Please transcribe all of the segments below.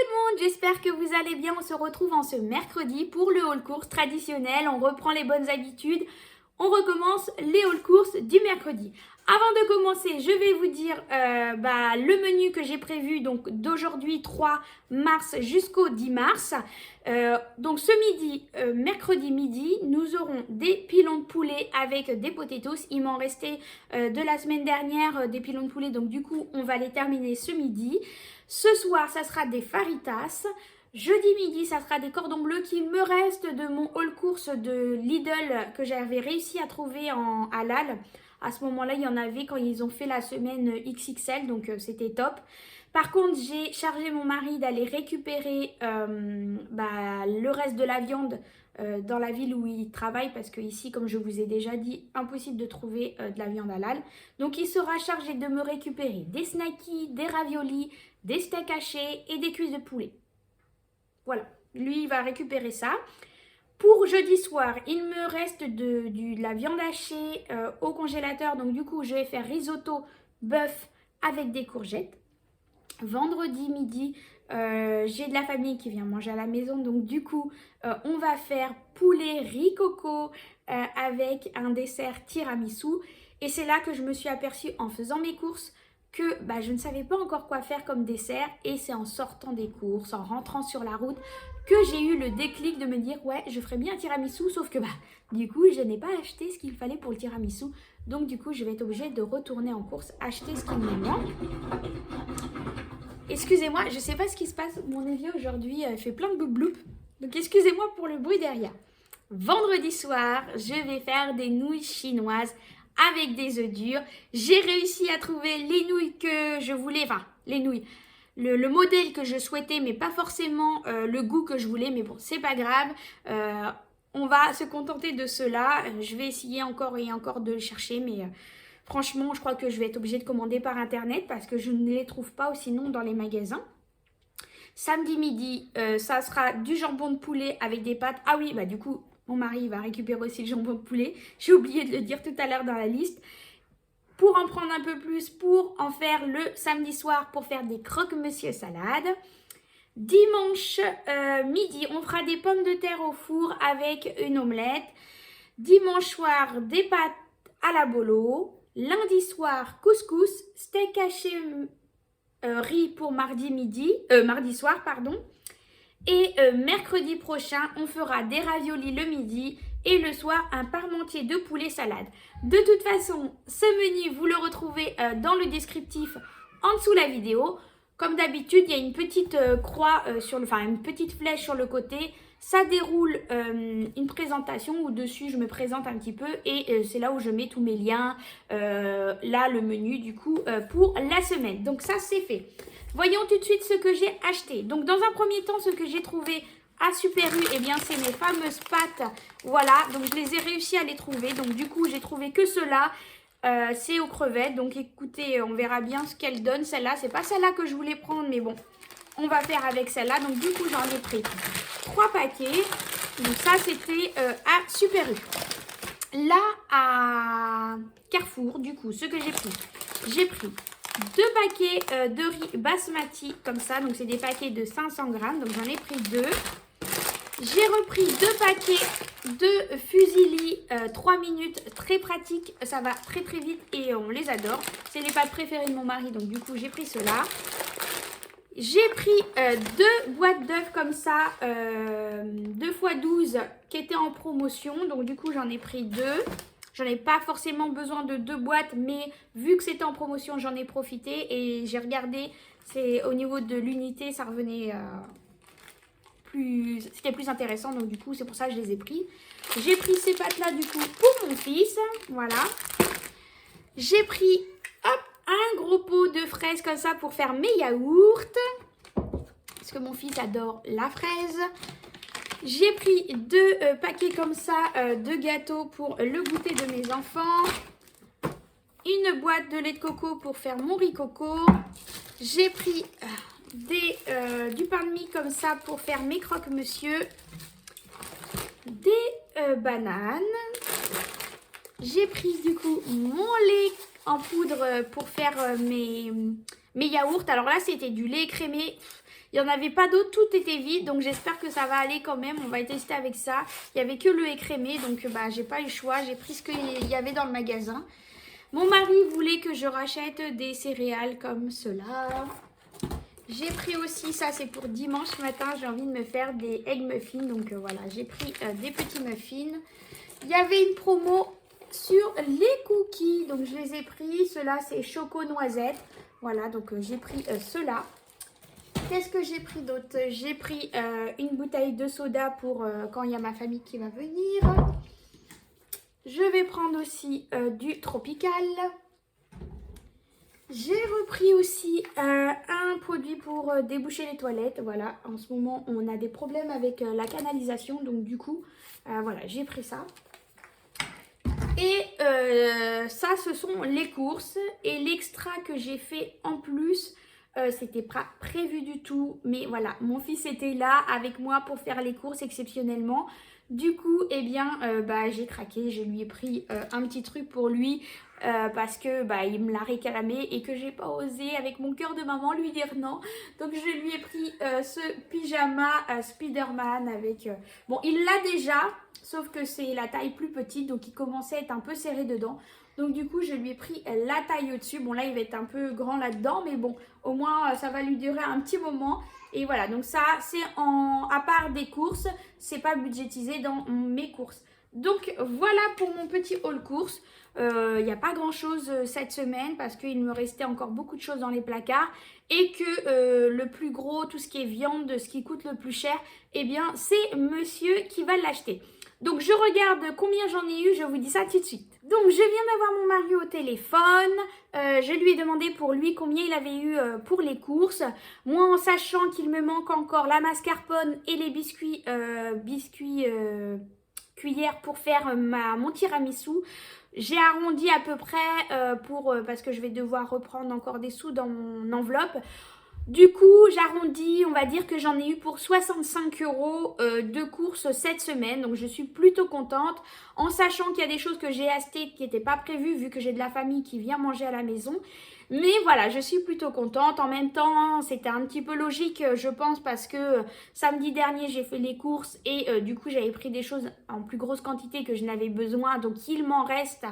le monde, j'espère que vous allez bien. On se retrouve en ce mercredi pour le haul course traditionnel. On reprend les bonnes habitudes. On recommence les haul courses du mercredi. Avant de commencer, je vais vous dire le menu que j'ai prévu donc d'aujourd'hui 3 mars jusqu'au 10 mars. Donc ce midi, mercredi midi, nous aurons des pilons de poulet avec des potatoes. Il m'en restait de la semaine dernière des pilons de poulet, donc du coup on va les terminer ce midi. Ce soir, ça sera des faritas. Jeudi midi, ça sera des cordons bleus qu'il me reste de mon haul course de Lidl que j'avais réussi à trouver en halal. À ce moment-là, il y en avait quand ils ont fait la semaine XXL, donc c'était top. Par contre, j'ai chargé mon mari d'aller récupérer le reste de la viande dans la ville où il travaille parce que ici, comme je vous ai déjà dit, impossible de trouver de la viande halal. Donc, il sera chargé de me récupérer des snackis, des raviolis, des steaks hachés et des cuisses de poulet. Voilà, lui, il va récupérer ça. Pour jeudi soir, il me reste de la viande hachée au congélateur. Donc, du coup, je vais faire risotto bœuf avec des courgettes. Vendredi midi, j'ai de la famille qui vient manger à la maison. Donc, du coup, on va faire poulet riz coco avec un dessert tiramisu. Et c'est là que je me suis aperçue en faisant mes courses que je ne savais pas encore quoi faire comme dessert. Et c'est en sortant des courses, en rentrant sur la route, que j'ai eu le déclic de me dire ouais, je ferais bien un tiramisu, sauf que du coup je n'ai pas acheté ce qu'il fallait pour le tiramisu, donc du coup je vais être obligée de retourner en course acheter ce qu'il me manque. Excusez-moi, je sais pas ce qui se passe, mon évier aujourd'hui fait plein de bloup-bloup, donc excusez-moi pour le bruit derrière. Vendredi soir, je vais faire des nouilles chinoises avec des œufs durs. J'ai réussi à trouver les nouilles que je voulais, enfin les nouilles, le modèle que je souhaitais, mais pas forcément le goût que je voulais, mais bon, c'est pas grave. On va se contenter de cela. Je vais essayer encore et encore de le chercher, mais franchement, je crois que je vais être obligée de commander par internet parce que je ne les trouve pas, ou sinon dans les magasins. Samedi midi, ça sera du jambon de poulet avec des pâtes. Ah oui, du coup, mon mari va récupérer aussi le jambon de poulet. J'ai oublié de le dire tout à l'heure dans la liste. Pour en prendre un peu plus, pour en faire le samedi soir, pour faire des croque-monsieur salade. Dimanche midi, on fera des pommes de terre au four avec une omelette. Dimanche soir, des pâtes à la bolo. Lundi soir, couscous, steak haché, riz pour mardi soir, pardon. Et mercredi prochain, on fera des raviolis le midi et le soir, un parmentier de poulet salade. De toute façon, ce menu, vous le retrouvez dans le descriptif en dessous de la vidéo. Comme d'habitude, il y a une petite croix, une petite flèche sur le côté. Ça déroule une présentation où dessus, je me présente un petit peu et c'est là où je mets tous mes liens. Là, le menu du coup pour la semaine. Donc ça, c'est fait. Voyons tout de suite ce que j'ai acheté. Donc dans un premier temps, ce que j'ai trouvé à Super U, eh bien c'est mes fameuses pâtes. Voilà, donc je les ai réussi à les trouver. Donc du coup, j'ai trouvé que cela. C'est aux crevettes. Donc écoutez, on verra bien ce qu'elle donne. Celle-là, c'est pas celle-là que je voulais prendre, mais bon, on va faire avec celle-là. Donc du coup, j'en ai pris 3 paquets. Donc ça, c'était à Super U. Là, à Carrefour, du coup, ce que j'ai pris 2 paquets de riz basmati comme ça. Donc c'est des paquets de 500 grammes. Donc j'en ai pris 2. J'ai repris 2 paquets de fusilli 3 minutes, très pratique, ça va très très vite et on les adore. C'est les pâtes préférées de mon mari, donc du coup j'ai pris cela. J'ai pris 2 boîtes d'œufs comme ça, 2 x 12 qui étaient en promotion, donc du coup j'en ai pris 2. J'en ai pas forcément besoin de 2 boîtes, mais vu que c'était en promotion, j'en ai profité et j'ai regardé, c'est au niveau de l'unité, ça revenait... c'était plus intéressant, donc du coup c'est pour ça que je les ai pris. J'ai pris ces pâtes là du coup pour mon fils, voilà. J'ai pris un gros pot de fraises comme ça pour faire mes yaourts, parce que mon fils adore la fraise. J'ai pris 2 paquets comme ça de gâteaux pour le goûter de mes enfants. Une boîte de lait de coco pour faire mon riz coco. J'ai pris du pain de mie comme ça pour faire mes croque-monsieur, des bananes. J'ai pris du coup mon lait en poudre pour faire mes yaourts. Alors là, c'était du lait écrémé. Il n'y en avait pas d'autres, tout était vide. Donc j'espère que ça va aller quand même. On va tester avec ça. Il n'y avait que le écrémé. Donc j'ai pas eu le choix. J'ai pris ce qu'il y avait dans le magasin. Mon mari voulait que je rachète des céréales comme cela. J'ai pris aussi, ça c'est pour dimanche matin. J'ai envie de me faire des egg muffins. Donc voilà, j'ai pris des petits muffins. Il y avait une promo sur les cookies. Donc je les ai pris. Ceux-là c'est choco noisette. Voilà, donc j'ai pris ceux-là. Qu'est-ce que j'ai pris d'autre? J'ai pris une bouteille de soda pour quand il y a ma famille qui va venir. Je vais prendre aussi du tropical. J'ai repris aussi un produit pour déboucher les toilettes. Voilà, en ce moment, on a des problèmes avec la canalisation. Donc du coup, voilà, j'ai pris ça. Et ça, ce sont les courses. Et l'extra que j'ai fait en plus, c'était pas prévu du tout. Mais voilà, mon fils était là avec moi pour faire les courses exceptionnellement. Du coup, eh bien, j'ai craqué. Je lui ai pris un petit truc pour lui parce que il me l'a réclamé et que j'ai pas osé avec mon cœur de maman lui dire non. Donc, je lui ai pris ce pyjama Spider-Man avec... Bon, il l'a déjà, sauf que c'est la taille plus petite, donc il commençait à être un peu serré dedans. Donc du coup, je lui ai pris la taille au-dessus. Bon, là, il va être un peu grand là-dedans, mais bon, au moins, ça va lui durer un petit moment. Et voilà, donc ça, c'est à part des courses, c'est pas budgétisé dans mes courses. Donc voilà pour mon petit haul course. Il n'y a pas grand-chose cette semaine parce qu'il me restait encore beaucoup de choses dans les placards. Et que le plus gros, tout ce qui est viande, ce qui coûte le plus cher, eh bien, c'est monsieur qui va l'acheter. Donc, je regarde combien j'en ai eu, je vous dis ça tout de suite. Donc, je viens d'avoir mon mari au téléphone. Je lui ai demandé pour lui combien il avait eu pour les courses. Moi, en sachant qu'il me manque encore la mascarpone et les biscuits cuillères pour faire mon tiramisu. J'ai arrondi à peu près parce que je vais devoir reprendre encore des sous dans mon enveloppe. Du coup, j'arrondis, on va dire que j'en ai eu pour 65 € de courses cette semaine. Donc, je suis plutôt contente en sachant qu'il y a des choses que j'ai achetées qui n'étaient pas prévues vu que j'ai de la famille qui vient manger à la maison. Mais voilà, je suis plutôt contente. En même temps, c'était un petit peu logique, je pense, parce que samedi dernier, j'ai fait les courses et du coup, j'avais pris des choses en plus grosse quantité que je n'avais besoin. Donc, il m'en reste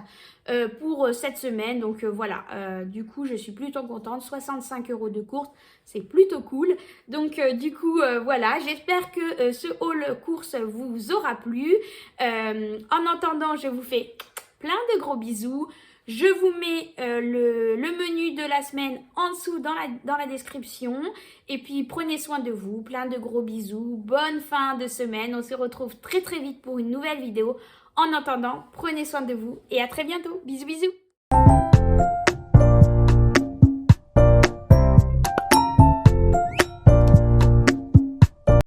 pour cette semaine. Donc, voilà, du coup, je suis plutôt contente. 65 € de courses, c'est plutôt cool. Donc, du coup, voilà, j'espère que ce haul course vous aura plu. En attendant, je vous fais plein de gros bisous. Je vous mets le menu de la semaine en dessous dans la description. Et puis, prenez soin de vous. Plein de gros bisous. Bonne fin de semaine. On se retrouve très très vite pour une nouvelle vidéo. En attendant, prenez soin de vous et à très bientôt. Bisous bisous.